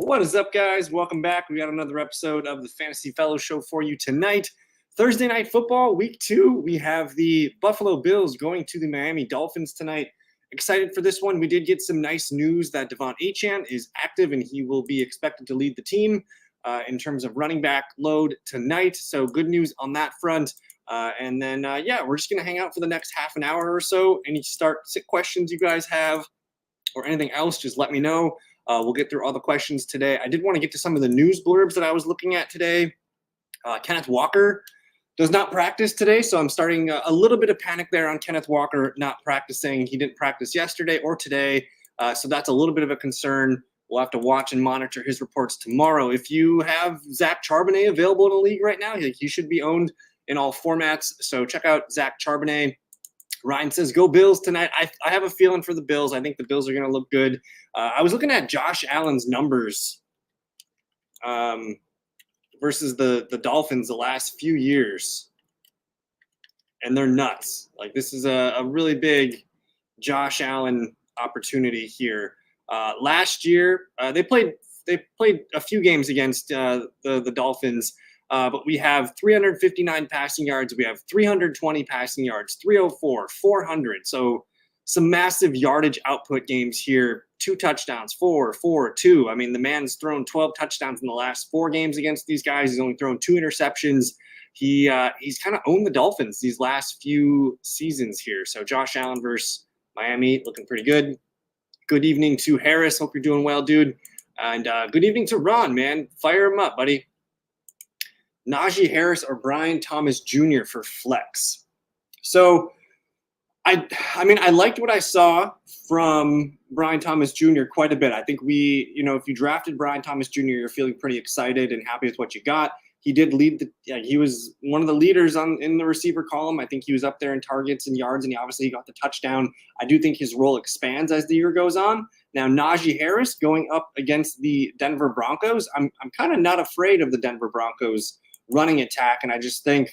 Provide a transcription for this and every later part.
What is up, guys? Welcome back. We got another episode of the Fantasy Fellow Show for you tonight. Thursday Night Football, Week 2. We have the Buffalo Bills going to the Miami Dolphins tonight. Excited for this one. We did get some nice news that Devon Achane is active and he will be expected to lead the team in terms of running back load tonight. So good news on that front. And then we're just going to hang out for the next half an hour or so. Any sit questions you guys have or anything else, just let me know. We'll get through all the questions today. I did want to get to some of the news blurbs that I was looking at today. Kenneth Walker does not practice today, so I'm starting a little bit of panic there on Kenneth Walker not practicing. He didn't practice yesterday or today, so that's a little bit of a concern. We'll have to watch and monitor his reports tomorrow. If you have Zach Charbonnet available in the league right now, he should be owned in all formats, so check out Zach Charbonnet. Ryan says, go Bills tonight. I have a feeling for the Bills. I think the Bills are going to look good. I was looking at Josh Allen's numbers versus the Dolphins the last few years, and they're nuts. Like, this is a really big Josh Allen opportunity here. Last year, they played a few games against the Dolphins. But we have 359 passing yards. We have 320 passing yards, 304, 400. So some massive yardage output games here. 2 touchdowns, 4, 2. I mean, the man's thrown 12 touchdowns in the last 4 games against these guys. He's only thrown 2 interceptions. He's kind of owned the Dolphins these last few seasons here. So Josh Allen versus Miami looking pretty good. Good evening to Harris. Hope you're doing well, dude. And good evening to Ron, man. Fire him up, buddy. Najee Harris or Brian Thomas Jr. for flex. So, I liked what I saw from Brian Thomas Jr. quite a bit. I think if you drafted Brian Thomas Jr., you're feeling pretty excited and happy with what you got. He did lead he was one of the leaders in the receiver column. I think he was up there in targets and yards, and he got the touchdown. I do think his role expands as the year goes on. Now, Najee Harris going up against the Denver Broncos. I'm kind of not afraid of the Denver Broncos running attack, and I just think,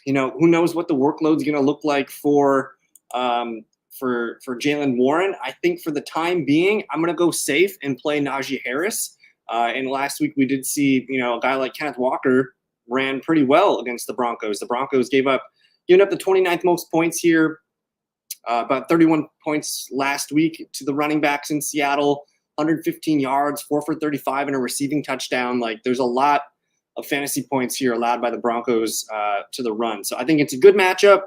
who knows what the workload's going to look like for Jaylen Warren. I think for the time being, I'm going to go safe and play Najee Harris. And last week we did see, a guy like Kenneth Walker ran pretty well against the Broncos. The Broncos giving up the 29th most points here, about 31 points last week to the running backs in Seattle, 115 yards, 4 for 35 and a receiving touchdown. Like, there's a lot of fantasy points here allowed by the Broncos to the run. So I think it's a good matchup.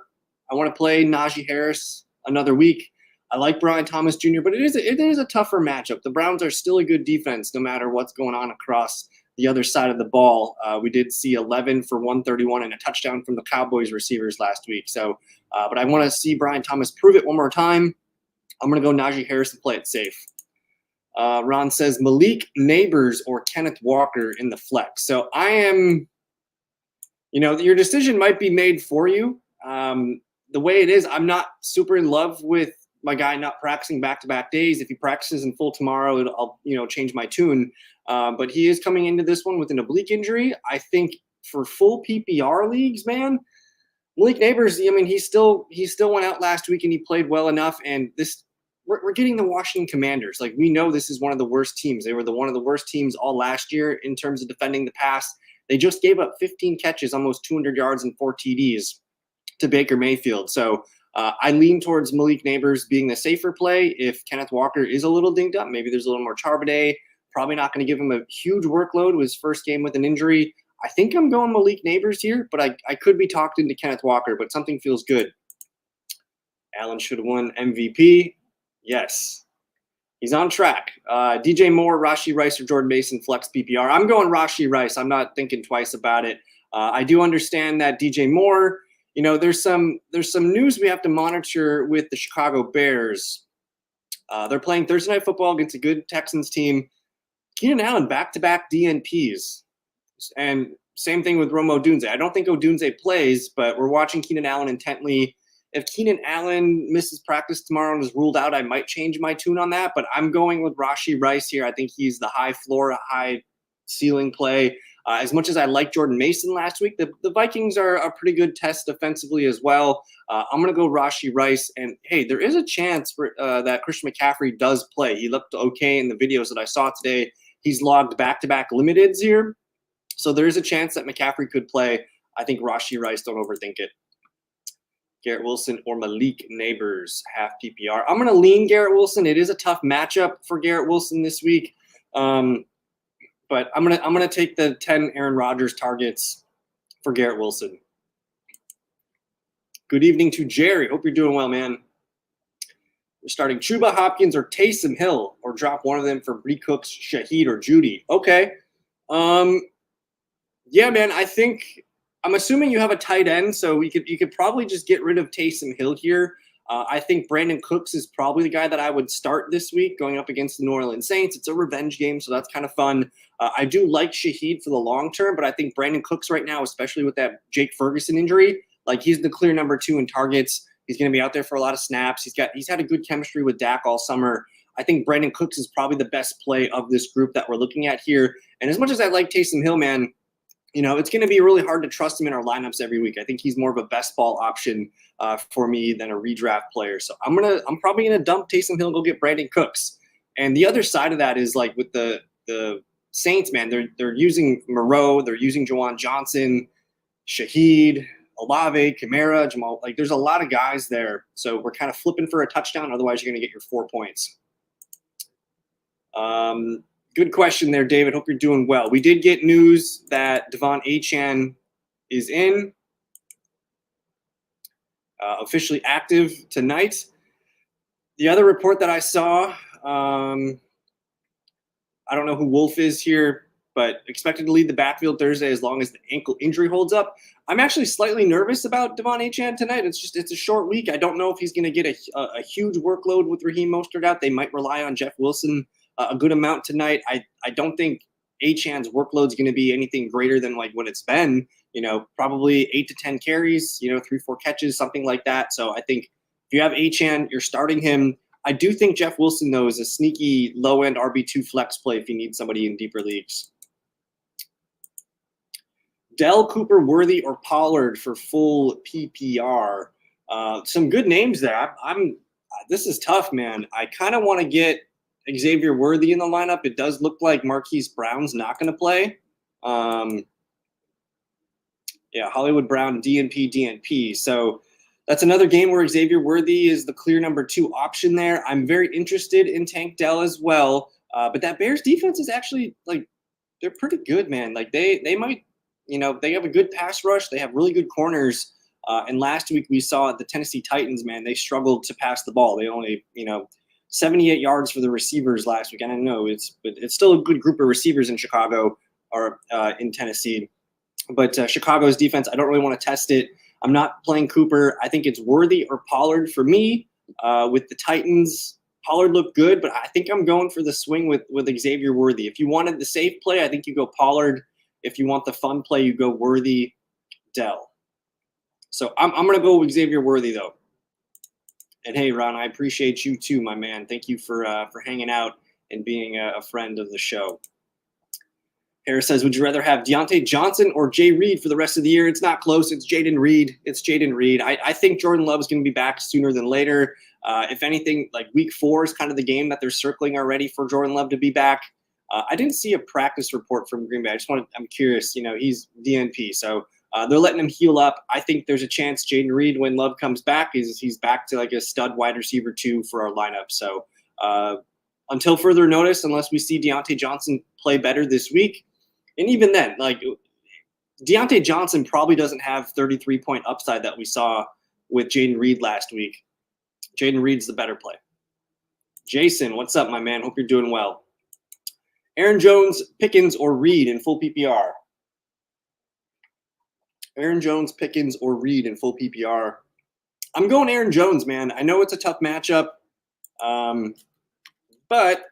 I want to play Najee Harris another week. I like Brian Thomas Jr., but it is a tougher matchup. The Browns are still a good defense no matter what's going on across the other side of the ball. We did see 11 for 131 and a touchdown from the Cowboys receivers last week. So, but I want to see Brian Thomas prove it one more time. I'm going to go Najee Harris and play it safe. Ron says Malik Neighbors or Kenneth Walker in the flex. So I am, your decision might be made for you. The way it is, I'm not super in love with my guy not practicing back-to-back days. If he practices in full tomorrow, I'll change my tune. But he is coming into this one with an oblique injury. I think for full PPR leagues, man, Malik Neighbors, he still went out last week and he played well enough. And we're getting the Washington Commanders. Like, we know this is one of the worst teams. They were one of the worst teams all last year in terms of defending the pass. They just gave up 15 catches, almost 200 yards and 4 TDs to Baker Mayfield. So I lean towards Malik Neighbors being the safer play. If Kenneth Walker is a little dinged up, maybe there's a little more Charbonnet. Probably not going to give him a huge workload with his first game with an injury. I think I'm going Malik Neighbors here, but I could be talked into Kenneth Walker, but something feels good. Allen should have won MVP. Yes, he's on track. DJ Moore, Rashee Rice, or Jordan Mason flex PPR. I'm going Rashee Rice. I'm not thinking twice about it. I do understand that DJ Moore, there's some news we have to monitor with the Chicago Bears. They're playing Thursday Night Football against a good Texans team. Keenan Allen back-to-back DNPs. And same thing with Rome Odunze. I don't think Odunze plays, but we're watching Keenan Allen intently. If Keenan Allen misses practice tomorrow and is ruled out, I might change my tune on that. But I'm going with Rashee Rice here. I think he's the high floor, high ceiling play. As much as I like Jordan Mason last week, the Vikings are a pretty good test defensively as well. I'm going to go Rashee Rice. And, hey, there is a chance for, that Christian McCaffrey does play. He looked okay in the videos that I saw today. he's logged back-to-back limiteds here. So there is a chance that McCaffrey could play. I think Rashee Rice, don't overthink it. Garrett Wilson or Malik Neighbors, half PPR. I'm going to lean Garrett Wilson. It is a tough matchup for Garrett Wilson this week. But I'm gonna take the 10 Aaron Rodgers targets for Garrett Wilson. Good evening to Jerry. Hope you're doing well, man. We're starting Chuba Hopkins or Taysom Hill, or drop one of them for Bree Cooks, Shaheed, or Judy. Okay. Yeah, man. I'm assuming you have a tight end, so you could probably just get rid of Taysom Hill here. I think Brandon Cooks is probably the guy that I would start this week going up against the New Orleans Saints. It's a revenge game, so that's kind of fun. I do like Shaheed for the long term, but I think Brandon Cooks right now, especially with that Jake Ferguson injury, like he's the clear number 2 in targets. He's going to be out there for a lot of snaps. He's had a good chemistry with Dak all summer. I think Brandon Cooks is probably the best play of this group that we're looking at here. And as much as I like Taysom Hill, man, it's going to be really hard to trust him in our lineups every week. I think he's more of a best ball option for me than a redraft player. So I'm probably gonna dump Taysom Hill and go get Brandon Cooks. And the other side of that is like with the Saints, man, they're using Moreau, they're using Juwan Johnson, Shaheed, Olave, Kamara, Jamal. Like there's a lot of guys there. So we're kind of flipping for a touchdown. Otherwise, you're gonna get your 4 points. Good question there, David. Hope you're doing well. We did get news that Devon Achane is in, officially active tonight. The other report that I saw, I don't know who Wolf is here, but expected to lead the backfield Thursday as long as the ankle injury holds up. I'm actually slightly nervous about Devon Achane tonight. It's a short week. I don't know if he's going to get a huge workload with Raheem Mostert out. They might rely on Jeff Wilson a good amount tonight. I don't think Achane's workload is going to be anything greater than like what it's been, probably 8 to 10 carries, 3-4 catches, something like that. So I think if you have Achane, you're starting him. I do think Jeff Wilson, though, is a sneaky low-end RB2 flex play if you need somebody in deeper leagues. Dell, Cooper, Worthy, or Pollard for full PPR. Some good names there. This is tough, man. I kind of want to get Xavier Worthy in the lineup. It does look like Marquise Brown's not going to play. Hollywood Brown, DNP. So that's another game where Xavier Worthy is the clear number 2 option there. I'm very interested in Tank Dell as well. But that Bears defense is actually they're pretty good, man. Like they might, they have a good pass rush. They have really good corners. And last week we saw the Tennessee Titans, man, they struggled to pass the ball. They only, 78 yards for the receivers last week. And I know it's still a good group of receivers in Chicago or in Tennessee. But Chicago's defense, I don't really want to test it. I'm not playing Cooper. I think it's Worthy or Pollard for me. With the Titans, Pollard looked good, but I think I'm going for the swing with Xavier Worthy. If you wanted the safe play, I think you go Pollard. If you want the fun play, you go Worthy, Dell. So I'm going to go with Xavier Worthy, though. And hey, Ron, I appreciate you too, my man. Thank you for hanging out and being a friend of the show. Harris says, would you rather have Deontay Johnson or Jay Reed for the rest of the year? It's not close. It's Jaden Reed. I think Jordan Love is going to be back sooner than later. If anything, like week 4 is kind of the game that they're circling already for Jordan Love to be back. I didn't see a practice report from Green Bay. I'm curious. He's DNP, so they're letting him heal up. I think there's a chance Jaden Reed, when Love comes back, he's back to like a stud wide receiver 2 for our lineup. So until further notice, unless we see Deontay Johnson play better this week, and even then, like Deontay Johnson probably doesn't have 33-point upside that we saw with Jaden Reed last week. Jaden Reed's the better play. Jason, what's up, my man? Hope you're doing well. Aaron Jones, Pickens, or Reed in full PPR? Aaron Jones, Pickens, or Reed in full PPR? I'm going Aaron Jones, man. I know it's a tough matchup, but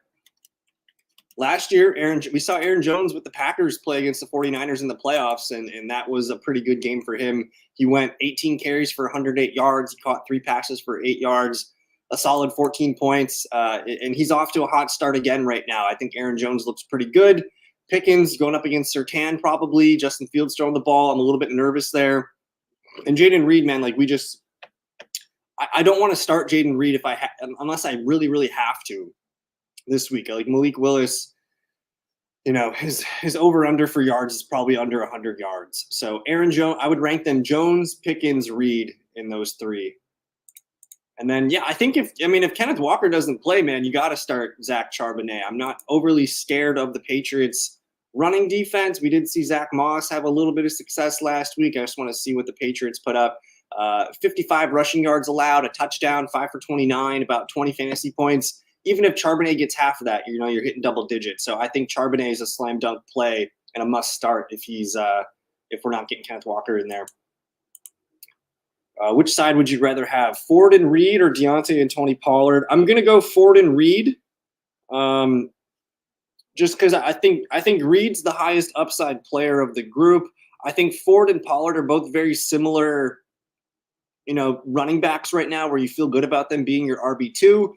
last year, we saw Aaron Jones with the Packers play against the 49ers in the playoffs, and that was a pretty good game for him. He went 18 carries for 108 yards. He caught 3 passes for 8 yards, a solid 14 points, and he's off to a hot start again right now. I think Aaron Jones looks pretty good. Pickens going up against Surtain probably. Justin Fields throwing the ball. I'm a little bit nervous there. And Jaden Reed, man, like I don't want to start Jaden Reed unless I really, really have to this week. Like Malik Willis, his over-under for yards is probably under 100 yards. So Aaron Jones, I would rank them Jones, Pickens, Reed in those three. And then, I think if Kenneth Walker doesn't play, man, you got to start Zach Charbonnet. I'm not overly scared of the Patriots running defense. We did see Zach Moss have a little bit of success last week. I just want to see what the Patriots put up. 55 rushing yards allowed, a touchdown, 5 for 29, about 20 fantasy points. Even if Charbonnet gets half of that, you're hitting double digits. So I think Charbonnet is a slam dunk play and a must start if we're not getting Kenneth Walker in there. Which side would you rather have, Ford and Reed or Deontay and Tony Pollard? I'm gonna go Ford and Reed, just because I think Reed's the highest upside player of the group. I think Ford and Pollard are both very similar, running backs right now, where you feel good about them being your RB2.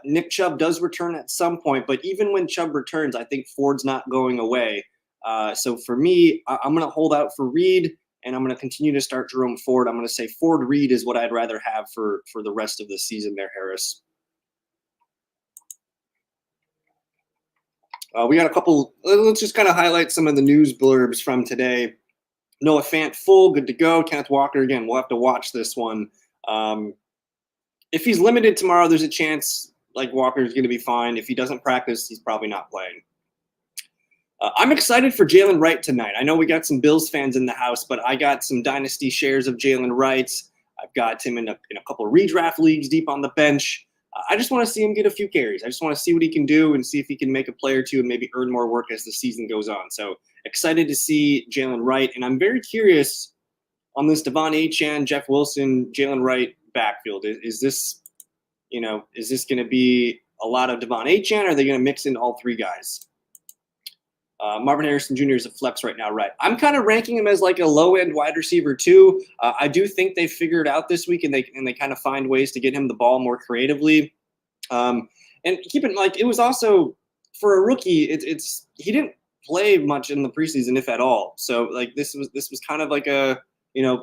Nick Chubb does return at some point, but even when Chubb returns, I think Ford's not going away. So for me, I'm gonna hold out for Reed. And I'm going to continue to start Jerome Ford. I'm going to say Ford Reed is what I'd rather have for the rest of the season there, Harris. We got a couple. Let's just kind of highlight some of the news blurbs from today. Noah Fant full, good to go. Kenneth Walker, again, we'll have to watch this one. If he's limited tomorrow, there's a chance Walker's going to be fine. If he doesn't practice, he's probably not playing. I'm excited for Jalen Wright tonight. I know we got some Bills fans in the house, but I got some dynasty shares of Jalen Wright. I've got him in a couple of redraft leagues deep on the bench. I just want to see him get a few carries. I just want to see what he can do and see if he can make a play or two and maybe earn more work as the season goes on. So excited to see Jalen Wright. And I'm very curious on this Devon Achane, Jeff Wilson, Jalen Wright backfield. Is this going to be a lot of Devon Achane, or are they going to mix in all three guys? Marvin Harrison Jr. is a flex right now, right? I'm kind of ranking him as a low-end wide receiver too. I do think they figured out this week, and they kind of find ways to get him the ball more creatively. And keep in mind, it was also for a rookie. He didn't play much in the preseason, if at all. So this was kind of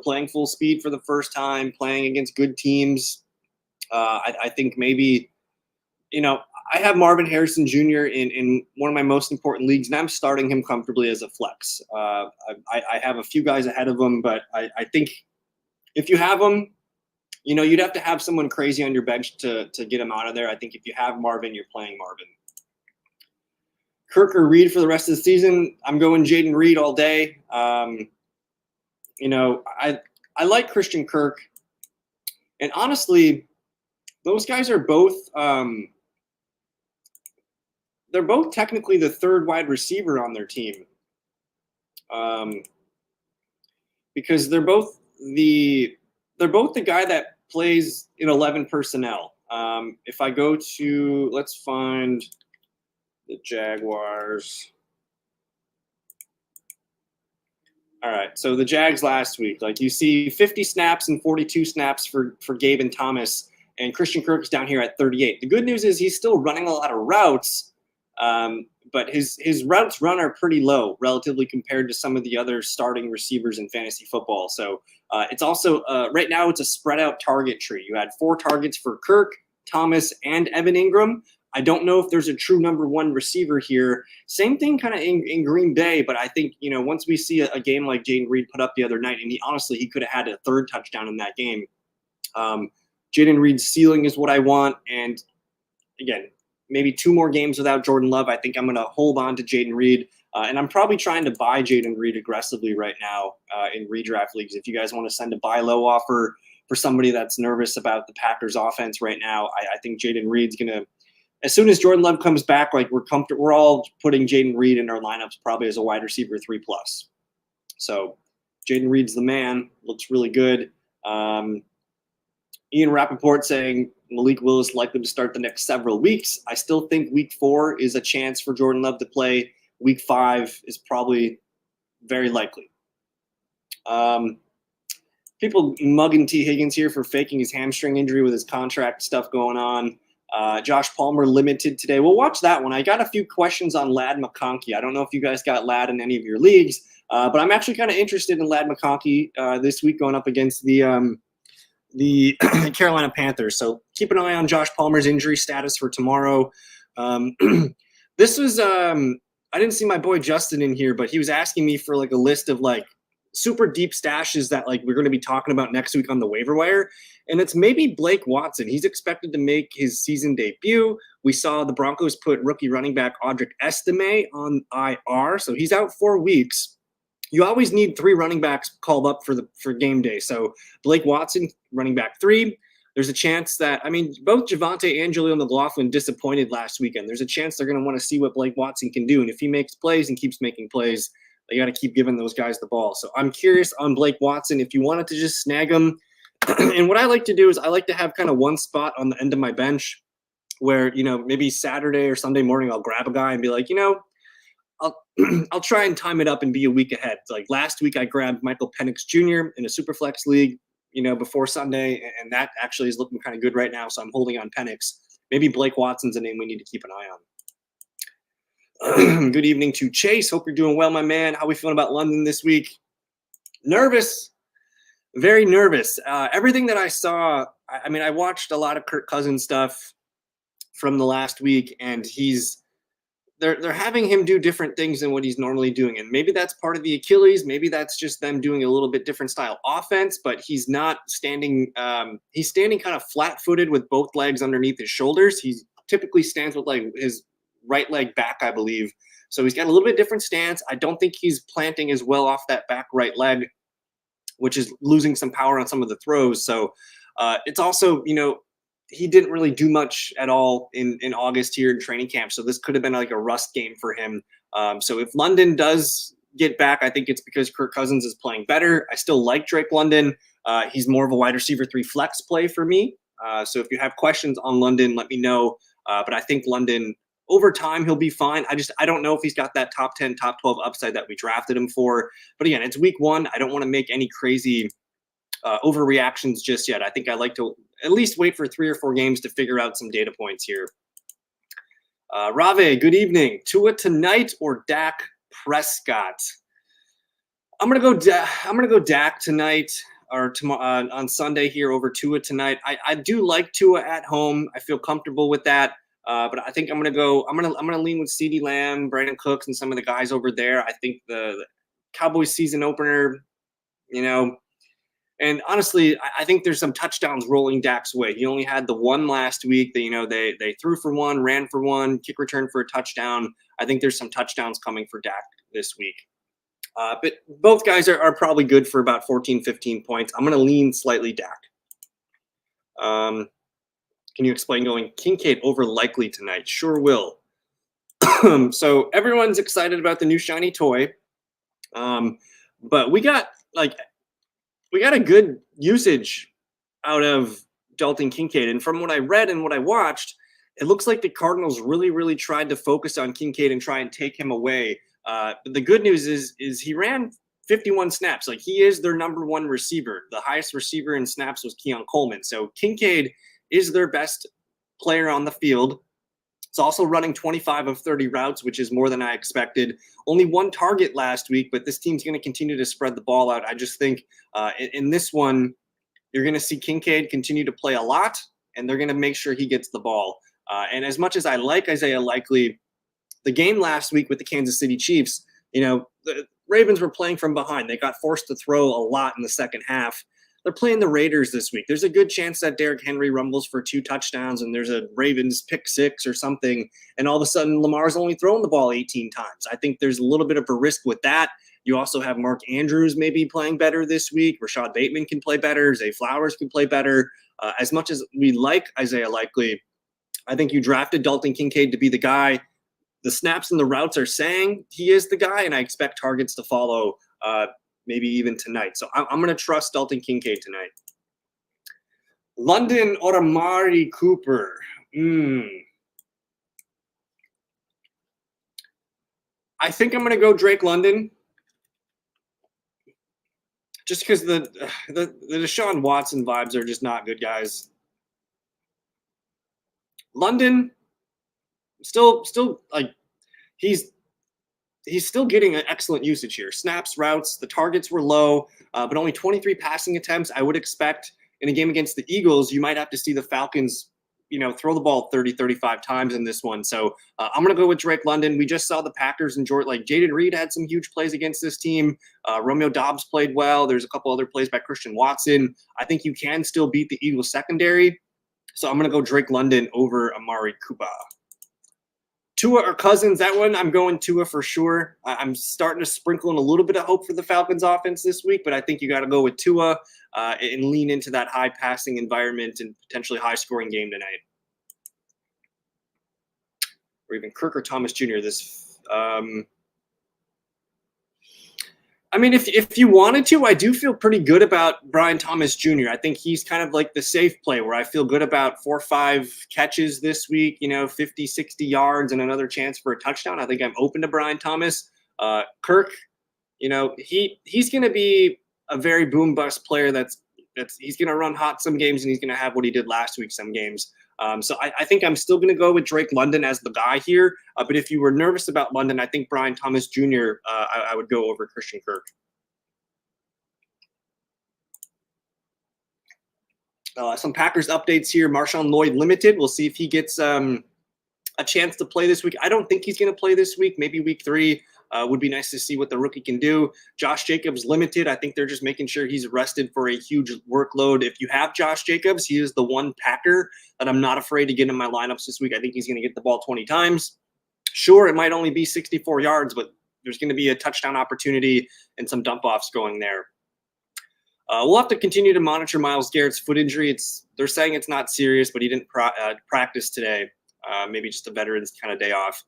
playing full speed for the first time, playing against good teams. I think maybe I have Marvin Harrison Jr. in one of my most important leagues, and I'm starting him comfortably as a flex. I have a few guys ahead of him, but I think if you have him, you'd have to have someone crazy on your bench to get him out of there. I think if you have Marvin, you're playing Marvin. Kirk or Reed for the rest of the season, I'm going Jaden Reed all day. I like Christian Kirk, and honestly, those guys are both they're both technically the third wide receiver on their team, because they're both the guy that plays in 11 personnel. If I go to, let's find the Jaguars. All right, so the Jags last week, you see 50 snaps and 42 snaps for Gabe and Thomas, and Christian Kirk's down here at 38. The good news is he's still running a lot of routes, but his routes run are pretty low relatively compared to some of the other starting receivers in fantasy football. So it's also right now it's a spread out target tree. You had 4 targets for Kirk, Thomas, and Evan Ingram. I don't know if there's a true number one receiver here. Same thing kind of in Green Bay, but I think, once we see a game like Jaden Reed put up the other night, and he could have had a third touchdown in that game. Jaden Reed's ceiling is what I want. And again, maybe 2 more games without Jordan Love. I think I'm going to hold on to Jaden Reed. And I'm probably trying to buy Jaden Reed aggressively right now in redraft leagues. If you guys want to send a buy low offer for somebody that's nervous about the Packers offense right now, I think Jaden Reed's going to, as soon as Jordan Love comes back, we're all putting Jaden Reed in our lineups probably as a wide receiver 3+. So Jaden Reed's the man. Looks really good. Ian Rappaport saying Malik Willis likely to start the next several weeks. I still think week 4 is a chance for Jordan Love to play. Week 5 is probably very likely. People mugging T. Higgins here for faking his hamstring injury with his contract stuff going on. Josh Palmer limited today. We'll watch that one. I got a few questions on Ladd McConkey. I don't know if you guys got Ladd in any of your leagues, but I'm actually kind of interested in Ladd McConkey this week going up against the Carolina Panthers. So keep an eye on Josh Palmer's injury status for tomorrow. This was I didn't see my boy Justin in here, but he was asking me for like a list of like super deep stashes that like we're going to be talking about next week on the waiver wire. And it's maybe Blake Watson. He's expected to make his season debut. We saw the Broncos put rookie running back Audric Estime on IR, so he's out 4 weeks. You always need 3 running backs called up for game day. So Blake Watson, running back 3. There's a chance that, I mean, both Javonte and Jaleel McLaughlin disappointed last weekend. There's a chance they're going to want to see what Blake Watson can do. And if he makes plays and keeps making plays, they got to keep giving those guys the ball. So I'm curious on Blake Watson if you wanted to just snag him. And what I like to do is I like to have kind of one spot on the end of my bench where, you know, maybe Saturday or Sunday morning I'll grab a guy and be like, you know, I'll try and time it up and be a week ahead. Like last week I grabbed Michael Penix Jr. in a Superflex league, you know, before Sunday, and that actually is looking kind of good right now. So I'm holding on Penix. Maybe Blake Watson's a name we need to keep an eye on. Good evening to Chase. Hope you're doing well, my man. How we feeling about London this week? Nervous. Very nervous. Everything that I saw, I mean, I watched a lot of Kirk Cousins stuff from the last week, and they're having him do different things than what he's normally doing. And maybe that's part of the Achilles. Maybe that's just them doing a little bit different style offense, but he's not standing. He's standing kind of flat footed with both legs underneath his shoulders. He typically stands with like his right leg back, I believe. So he's got a little bit different stance. I don't think he's planting as well off that back right leg, which is losing some power on some of the throws. So it's also, you know, he didn't really do much at all in August here in training camp. So this could have been like a rust game for him. So if London does get back, I think it's because Kirk Cousins is playing better. I still like Drake London. He's more of a wide receiver 3 flex play for me. So if you have questions on London, let me know. But I think London, over time, he'll be fine. I don't know if he's got that top 10, top 12 upside that we drafted him for. But again, it's week 1. I don't want to make any crazy overreactions just yet. I think I like to at least wait for 3 or 4 games to figure out some data points here. Rave, good evening. Tua tonight or Dak Prescott? I'm gonna go Dak tonight or tomorrow on Sunday here over Tua tonight. I do like Tua at home. I feel comfortable with that. But I think I'm gonna lean with CeeDee Lamb, Brandon Cooks, and some of the guys over there. I think the Cowboys season opener, you know. And honestly, I think there's some touchdowns rolling Dak's way. He only had the one last week. That, you know, they threw for 1, ran for 1, kick return for a touchdown. I think there's some touchdowns coming for Dak this week. But both guys are probably good for about 14, 15 points. I'm going to lean slightly Dak. Can you explain going Kincaid over Likely tonight? Sure will. So everyone's excited about the new shiny toy. But we got a good usage out of Dalton Kincaid. And from what I read and what I watched, it looks like the Cardinals really, really tried to focus on Kincaid and try and take him away. But the good news is he ran 51 snaps. Like, he is their number 1 receiver. The highest receiver in snaps was Keon Coleman. So Kincaid is their best player on the field. It's also running 25 of 30 routes, which is more than I expected. Only 1 target last week, but this team's going to continue to spread the ball out. I just think in this one, you're going to see Kincaid continue to play a lot, and they're going to make sure he gets the ball. And as much as I like Isaiah Likely, the game last week with the Kansas City Chiefs, you know, the Ravens were playing from behind. They got forced to throw a lot in the second half. They're playing the Raiders this week. There's a good chance that Derrick Henry rumbles for 2 touchdowns and there's a Ravens pick 6 or something, and all of a sudden Lamar's only thrown the ball 18 times. I think there's a little bit of a risk with that. You also have Mark Andrews maybe playing better this week. Rashad Bateman can play better. Zay Flowers can play better. As much as we like Isaiah Likely, I think you drafted Dalton Kincaid to be the guy. The snaps and the routes are saying he is the guy, and I expect targets to follow maybe even tonight. So I'm going to trust Dalton Kincaid tonight. London or Amari Cooper? I think I'm going to go Drake London. Just because the Deshaun Watson vibes are just not good, guys. London, still like he's still getting an excellent usage here. Snaps, routes, the targets were low, but only 23 passing attempts. I would expect in a game against the Eagles, you might have to see the Falcons, throw the ball 30, 35 times in this one. So I'm going to go with Drake London. We just saw the Packers and Jayden Reed had some huge plays against this team. Romeo Doubs played well. There's a couple other plays by Christian Watson. I think you can still beat the Eagles secondary. So I'm going to go Drake London over Amari Cooper. Tua or Cousins, that one, I'm going Tua for sure. I'm starting to sprinkle in a little bit of hope for the Falcons offense this week, but I think you got to go with Tua and lean into that high passing environment and potentially high scoring game tonight. Or even Kirk or Thomas Jr. If you wanted to, I do feel pretty good about Brian Thomas Jr. I think he's kind of like the safe play where I feel good about 4 or 5 catches this week, 50, 60 yards and another chance for a touchdown. I think I'm open to Brian Thomas. Kirk, he's going to be a very boom bust player he's going to run hot some games and he's going to have what he did last week some games. So I think I'm still going to go with Drake London as the guy here. But if you were nervous about London, I think Brian Thomas Jr., I would go over Christian Kirk. Some Packers updates here. Marshawn Lloyd limited. We'll see if he gets a chance to play this week. I don't think he's going to play this week. Maybe week 3. Would be nice to see what the rookie can do. Josh Jacobs limited. I think they're just making sure he's rested for a huge workload. If you have Josh Jacobs, he is the one Packer that I'm not afraid to get in my lineups this week. I think he's going to get the ball 20 times. Sure, it might only be 64 yards, but there's going to be a touchdown opportunity and some dump-offs going there. We'll have to continue to monitor Myles Garrett's foot injury. They're saying it's not serious, but he didn't practice today. Maybe just a veteran's kind of day off.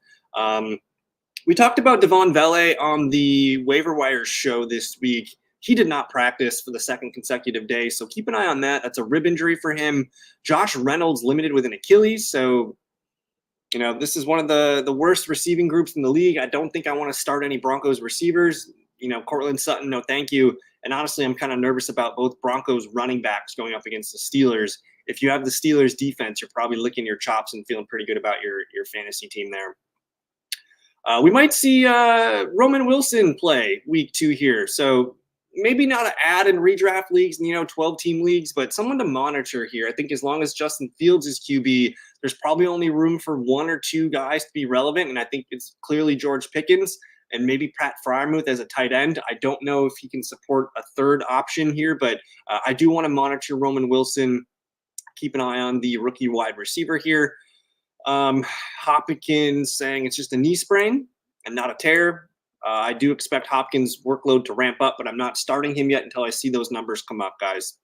We talked about Devon Vele on the waiver wire show this week. He did not practice for the second consecutive day, so keep an eye on that. That's a rib injury for him. Josh Reynolds limited with an Achilles, so this is one of the worst receiving groups in the league. I don't think I want to start any Broncos receivers. Courtland Sutton, no thank you. And honestly, I'm kind of nervous about both Broncos running backs going up against the Steelers. If you have the Steelers defense, you're probably licking your chops and feeling pretty good about your fantasy team there. We might see Roman Wilson play week 2 here. So maybe not an add in redraft leagues, 12-team leagues, but someone to monitor here. I think as long as Justin Fields is QB, there's probably only room for 1 or 2 guys to be relevant. And I think it's clearly George Pickens and maybe Pat Freiermuth as a tight end. I don't know if he can support a third option here, but I do want to monitor Roman Wilson. Keep an eye on the rookie wide receiver here. Hopkins saying it's just a knee sprain and not a tear. I do expect Hopkins' workload to ramp up, but I'm not starting him yet until I see those numbers come up, guys.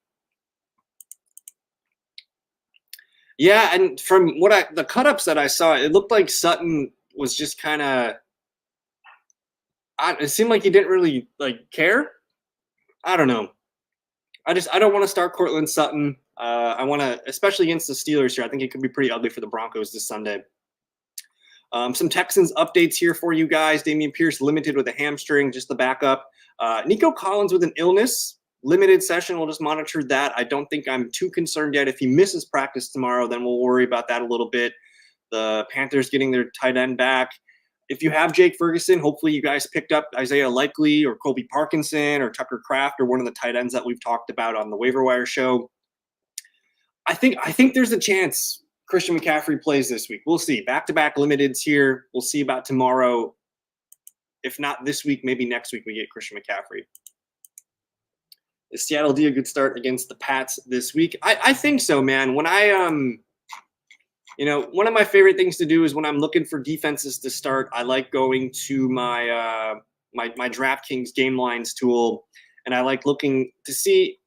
Yeah, and from the cut-ups that I saw, it looked like Sutton was just kind of it seemed like he didn't really care. I don't know. I don't want to start Courtland Sutton. I want to, especially against the Steelers here. I think it could be pretty ugly for the Broncos this Sunday. Some Texans updates here for you guys. Dameon Pierce limited with a hamstring, just the backup. Nico Collins with an illness, limited session. We'll just monitor that. I don't think I'm too concerned yet. If he misses practice tomorrow, then we'll worry about that a little bit. The Panthers getting their tight end back. If you have Jake Ferguson, hopefully you guys picked up Isaiah Likely or Colby Parkinson or Tucker Kraft or one of the tight ends that we've talked about on the waiver wire show. I think there's a chance Christian McCaffrey plays this week. We'll see. Back-to-back limiteds here. We'll see about tomorrow. If not this week, maybe next week we get Christian McCaffrey. Is Seattle D a good start against the Pats this week? I think so, man. When one of my favorite things to do is when I'm looking for defenses to start, I like going to my DraftKings game lines tool, and I like looking to see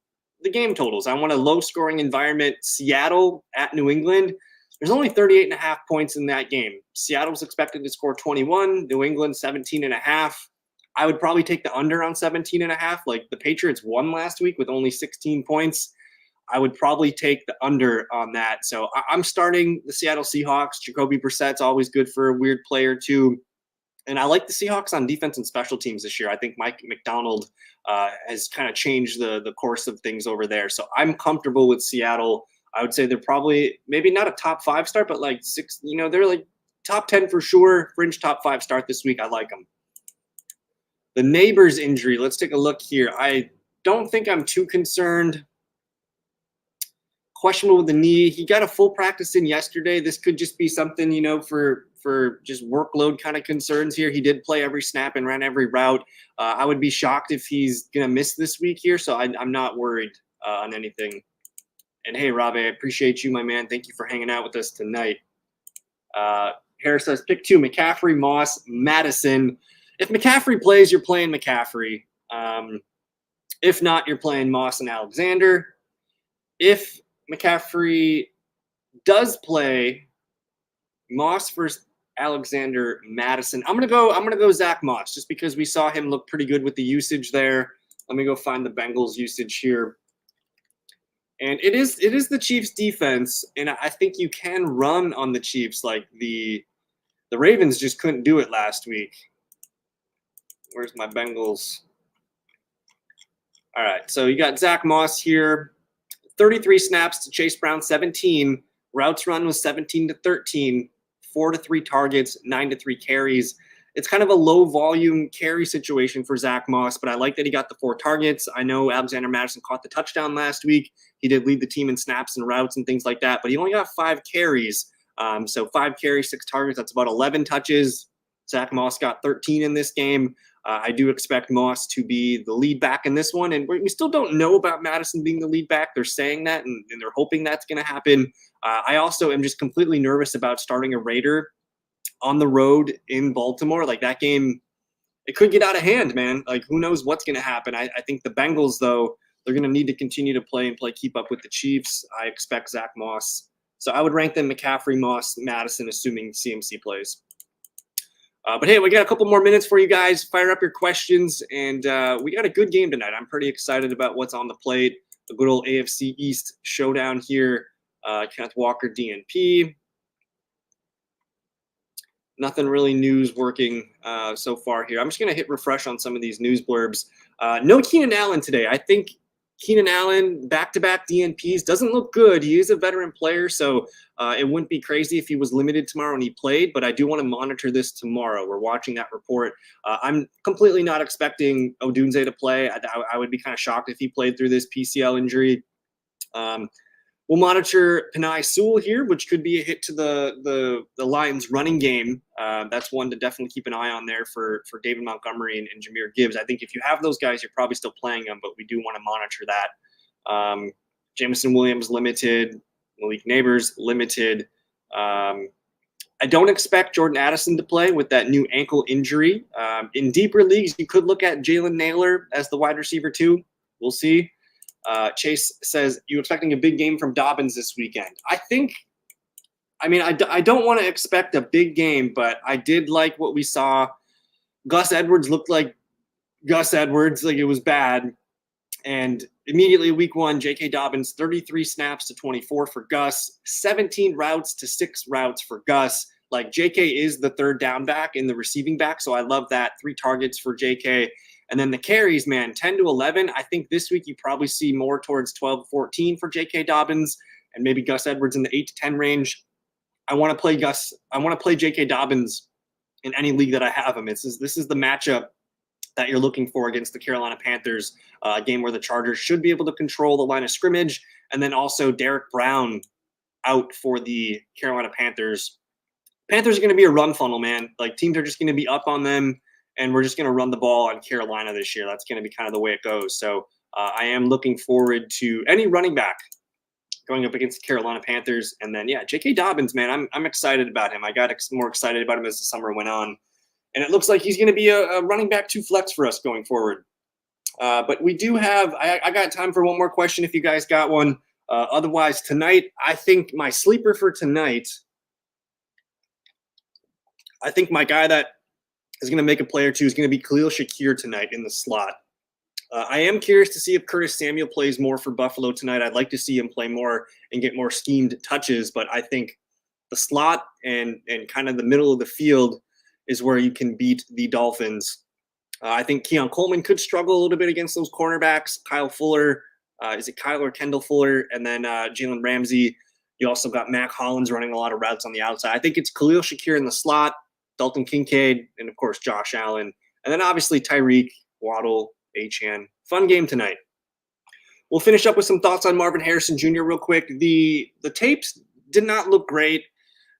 the game totals. I want a low-scoring environment. Seattle at New England. There's only 38.5 points in that game. Seattle's expected to score 21. New England 17.5. I would probably take the under on 17.5. Like the Patriots won last week with only 16 points. I would probably take the under on that. So I'm starting the Seattle Seahawks. Jacoby Brissett's always good for a weird play or two. And I like the Seahawks on defense and special teams this year. I think Mike McDonald has kind of changed the course of things over there. So I'm comfortable with Seattle. I would say they're probably maybe not a top 5 start, but like 6, they're like top 10 for sure. Fringe top 5 start this week. I like them. The Neighbors injury. Let's take a look here. I don't think I'm too concerned. questionable with the knee. He got a full practice in yesterday. This could just be something, you know, for just workload kind of concerns here. He did play every snap and ran every route. I would be shocked if he's going to miss this week here, so I'm not worried on anything. And hey, Rob, I appreciate you, my man. Thank you for hanging out with us tonight. Harris says, pick 2, McCaffrey, Moss, Madison. If McCaffrey plays, you're playing McCaffrey. If not, you're playing Moss and Alexander. If McCaffrey does play, Moss versus Alexander, Madison. I'm gonna go Zach Moss just because we saw him look pretty good with the usage there. Let me go find the Bengals usage here. And it is the Chiefs defense, and I think you can run on the Chiefs. Like the Ravens just couldn't do it last week. Where's my Bengals? All right, so you got Zach Moss here. 33 snaps to Chase Brown, 17. Routes run was 17 to 13. 4 to 3 targets, 9 to 3 carries. It's kind of a low volume carry situation for Zach Moss, but I like that he got the 4 targets. I know Alexander Madison caught the touchdown last week. He did lead the team in snaps and routes and things like that, but he only got 5 carries. So 5 carries, 6 targets, that's about 11 touches. Zach Moss got 13 in this game. I do expect Moss to be the lead back in this one, and we still don't know about Madison being the lead back. They're saying that, and they're hoping that's going to happen. I also am just completely nervous about starting a Raider on the road in Baltimore. Like that game, it could get out of hand, man. Like who knows what's going to happen. I think the Bengals, though, they're going to need to continue to play keep up with the Chiefs. I expect Zach Moss. So I would rank them McCaffrey, Moss, Madison, assuming CMC plays. But hey, we got a couple more minutes for you guys. Fire up your questions, and we got a good game tonight. I'm pretty excited about what's on the plate. The good old AFC East showdown here. Kenneth Walker, DNP. Nothing really news working so far here. I'm just going to hit refresh on some of these news blurbs. No Keenan Allen today. I think Keenan Allen, back-to-back DNPs, doesn't look good. He is a veteran player, so it wouldn't be crazy if he was limited tomorrow and he played, but I do want to monitor this tomorrow. We're watching that report. I'm completely not expecting Odunze to play. I would be kind of shocked if he played through this PCL injury. We'll monitor Penei Sewell here, which could be a hit to the Lions running game. That's one to definitely keep an eye on there for David Montgomery and Jahmyr Gibbs. I think if you have those guys, you're probably still playing them, but we do want to monitor that. Jameson Williams limited, Malik Neighbors limited. I don't expect Jordan Addison to play with that new ankle injury. In deeper leagues, you could look at Jalen Nailor as the wide receiver too. We'll see. Chase says, you expecting a big game from Dobbins this weekend? I don't want to expect a big game, but I did like what we saw. Gus Edwards looked like Gus Edwards, like it was bad. And immediately week 1, J.K. Dobbins, 33 snaps to 24 for Gus, 17 routes to 6 routes for Gus. Like J.K. is the third down back in the receiving back, so I love that. 3 targets for J.K. And then the carries, man, 10 to 11. I think this week you probably see more towards 12 to 14 for J.K. Dobbins and maybe Gus Edwards in the 8 to 10 range. I want to play J.K. Dobbins in any league that I have him. This is the matchup that you're looking for against the Carolina Panthers, a game where the Chargers should be able to control the line of scrimmage. And then also Derek Brown out for the Carolina Panthers. Panthers are going to be a run funnel, man. Like teams are just going to be up on them. And we're just going to run the ball on Carolina this year. That's going to be kind of the way it goes. So I am looking forward to any running back going up against the Carolina Panthers. And then, yeah, J.K. Dobbins, man, I'm excited about him. I got more excited about him as the summer went on. And it looks like he's going to be a running back 2 flex for us going forward. But we do have – I got time for one more question if you guys got one. Otherwise, tonight, I think my sleeper for tonight, I think my guy that – is going to make a play or two is going to be Khalil Shakir tonight in the slot. I am curious to see if Curtis Samuel plays more for Buffalo tonight. I'd like to see him play more and get more schemed touches, but I think the slot and kind of the middle of the field is where you can beat the Dolphins. I think Keon Coleman could struggle a little bit against those cornerbacks. Kyle Fuller, is it Kyle or Kendall Fuller? And then Jalen Ramsey. You also got Mac Hollins running a lot of routes on the outside. I think it's Khalil Shakir in the slot, Dalton Kincaid, and of course Josh Allen. And then obviously Tyreek, Waddle, Achane. Fun game tonight. we'll finish up with some thoughts on Marvin Harrison Jr. real quick. The tapes did not look great.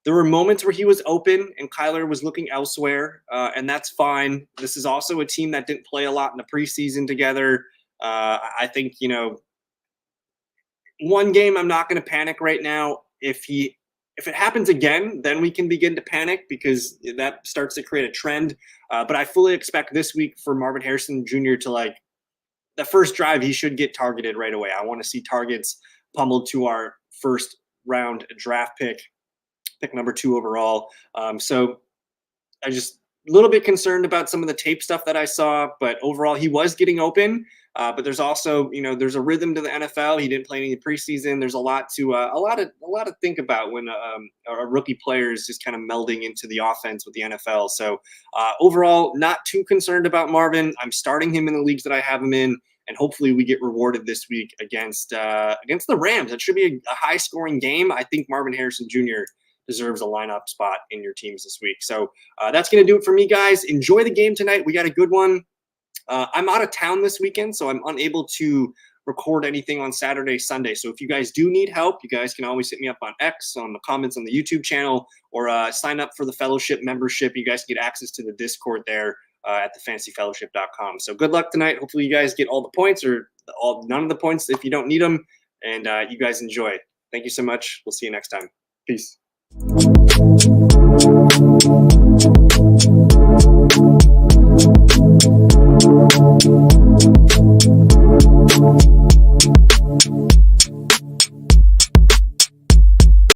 There were moments where he was open and Kyler was looking elsewhere, and that's fine. This is also a team that didn't play a lot in the preseason together. I think, one game, I'm not going to panic right now. If it happens again, then we can begin to panic because that starts to create a trend. But I fully expect this week for Marvin Harrison Jr. to, the first drive, he should get targeted right away. I want to see targets pummeled to our first round draft pick number 2 overall. So I just a little bit concerned about some of the tape stuff that I saw, but overall he was getting open. But there's also, there's a rhythm to the NFL. He didn't play any preseason. There's a lot to think about when a rookie player is just kind of melding into the offense with the NFL. So overall, not too concerned about Marvin. I'm starting him in the leagues that I have him in, and hopefully we get rewarded this week against the Rams. That should be a high scoring game. I think Marvin Harrison Jr. deserves a lineup spot in your teams this week. So that's going to do it for me, guys. Enjoy the game tonight. We got a good one. I'm out of town this weekend, so I'm unable to record anything on Saturday, Sunday. So if you guys do need help, you guys can always hit me up on X, on the comments on the YouTube channel, or sign up for the fellowship membership. You guys can get access to the Discord there at thefantasyfellowship.com. So good luck tonight. Hopefully you guys get all the points or none of the points if you don't need them, and you guys enjoy. Thank you so much. We'll see you next time. Peace. Thank you.